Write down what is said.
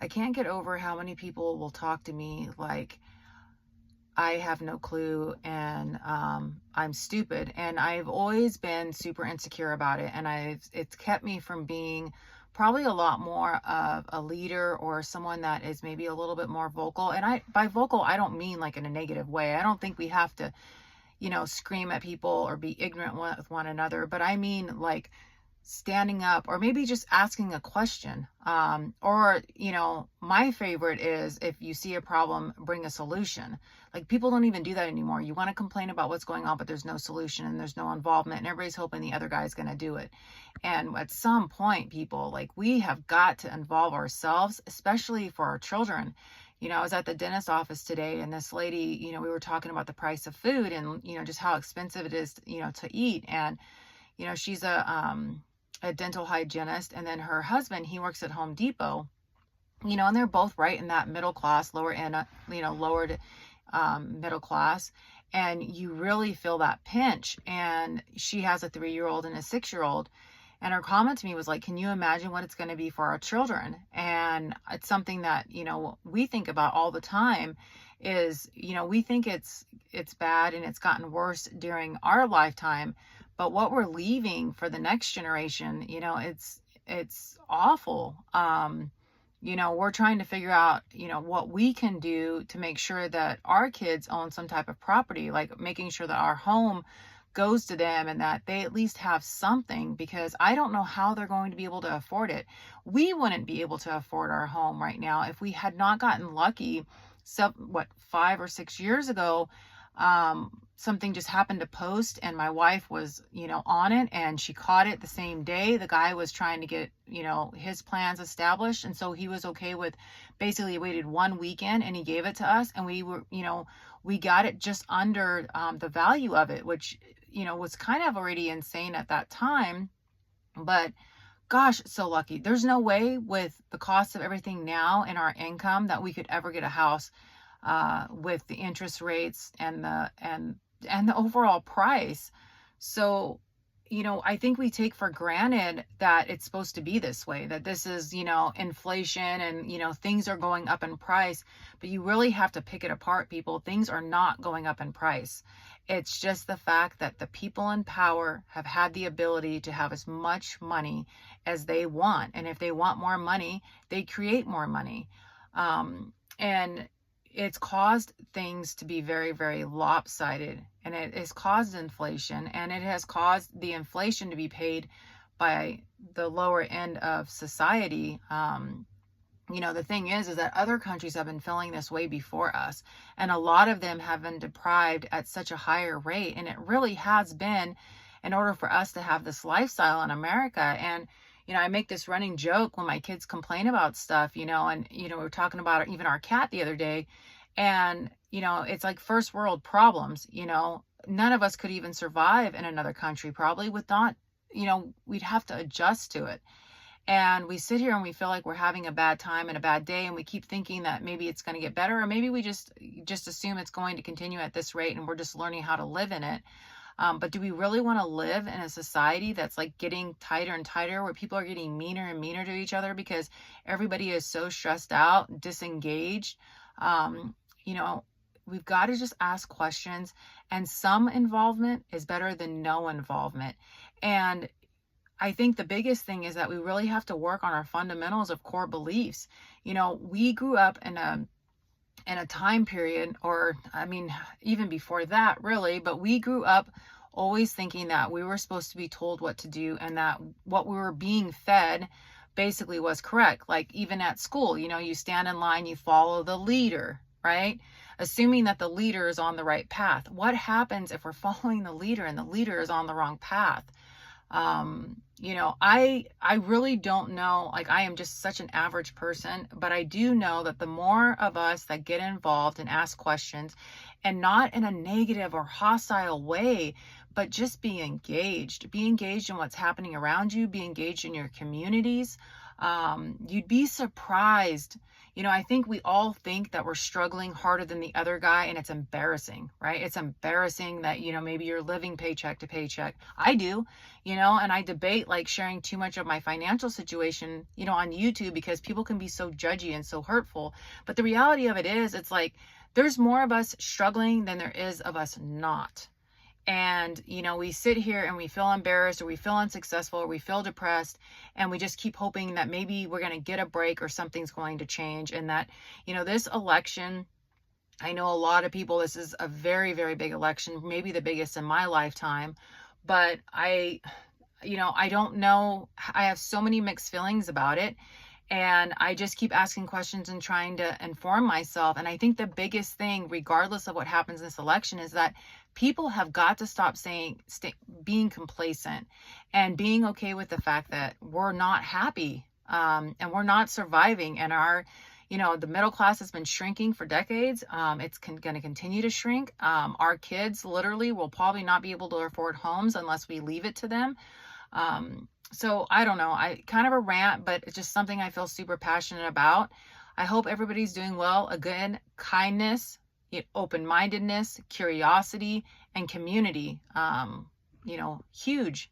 I can't get over how many people will talk to me like I have no clue and I'm stupid. And I've always been super insecure about it. And it's kept me from being probably a lot more of a leader or someone that is maybe a little bit more vocal. And by vocal, I don't mean like in a negative way. I don't think we have to, scream at people or be ignorant with one another, but I mean like standing up or maybe just asking a question. Or, my favorite is if you see a problem, bring a solution. Like people don't even do that anymore. You want to complain about what's going on, but there's no solution and there's no involvement and everybody's hoping the other guy's going to do it. And at some point, people, like we have got to involve ourselves, especially for our children. I was at the dentist office today and this lady, we were talking about the price of food and, just how expensive it is, to eat. And, she's a dental hygienist, and then her husband, he works at Home Depot, and they're both right in that middle class, lower end, lowered middle class. And you really feel that pinch. And she has a 3-year-old and a 6-year-old. And her comment to me was like, can you imagine what it's going to be for our children? And it's something that, we think about all the time is, we think it's bad and it's gotten worse during our lifetime, but what we're leaving for the next generation, it's awful. We're trying to figure out, what we can do to make sure that our kids own some type of property, like making sure that our home goes to them and that they at least have something, because I don't know how they're going to be able to afford it. We wouldn't be able to afford our home right now if we had not gotten lucky. So 5 or 6 years ago, something just happened to post and my wife was, on it and she caught it the same day. The guy was trying to get, his plans established. And so he was okay with basically waited 1 weekend and he gave it to us. And we were, we got it just under the value of it, which, was kind of already insane at that time. But gosh, so lucky. There's no way with the cost of everything now and our income that we could ever get a house with the interest rates and the overall price. So, I think we take for granted that it's supposed to be this way, that this is, inflation and, things are going up in price, but you really have to pick it apart, people. Things are not going up in price. It's just the fact that the people in power have had the ability to have as much money as they want. And if they want more money, they create more money. And it's caused things to be very, very lopsided, and it has caused inflation, and it has caused the inflation to be paid by the lower end of society. The thing is that other countries have been feeling this way before us, and a lot of them have been deprived at such a higher rate. And it really has been in order for us to have this lifestyle in America. And I make this running joke when my kids complain about stuff, and, we were talking about even our cat the other day, and, it's like first world problems. None of us could even survive in another country, probably with not, we'd have to adjust to it. And we sit here and we feel like we're having a bad time and a bad day, and we keep thinking that maybe it's going to get better, or maybe we just assume it's going to continue at this rate and we're just learning how to live in it. But do we really want to live in a society that's like getting tighter and tighter, where people are getting meaner and meaner to each other because everybody is so stressed out, disengaged? We've got to just ask questions, and some involvement is better than no involvement. And I think the biggest thing is that we really have to work on our fundamentals of core beliefs. We grew up in a time period, or even before that really, but we grew up always thinking that we were supposed to be told what to do, and that what we were being fed basically was correct. Like even at school, you stand in line, you follow the leader, right? Assuming that the leader is on the right path. What happens if we're following the leader and the leader is on the wrong path? I really don't know. Like, I am just such an average person, but I do know that the more of us that get involved and ask questions, and not in a negative or hostile way, but just be engaged in what's happening around you, be engaged in your communities. You'd be surprised. I think we all think that we're struggling harder than the other guy, and it's embarrassing, right? It's embarrassing that, maybe you're living paycheck to paycheck. I do, and I debate like sharing too much of my financial situation, on YouTube, because people can be so judgy and so hurtful. But the reality of it is, it's like there's more of us struggling than there is of us not. And, we sit here and we feel embarrassed, or we feel unsuccessful, or we feel depressed, and we just keep hoping that maybe we're going to get a break or something's going to change. And that, this election, I know a lot of people, this is a very, very big election, maybe the biggest in my lifetime. But I don't know. I have so many mixed feelings about it. And I just keep asking questions and trying to inform myself. And I think the biggest thing, regardless of what happens in this election, is that people have got to stop being complacent and being okay with the fact that we're not happy, and we're not surviving. And the middle class has been shrinking for decades. It's going to continue to shrink. Our kids literally will probably not be able to afford homes unless we leave it to them. So I don't know, I kind of a rant, but it's just something I feel super passionate about. I hope everybody's doing well. Again, kindness, open-mindedness, curiosity, and community, huge.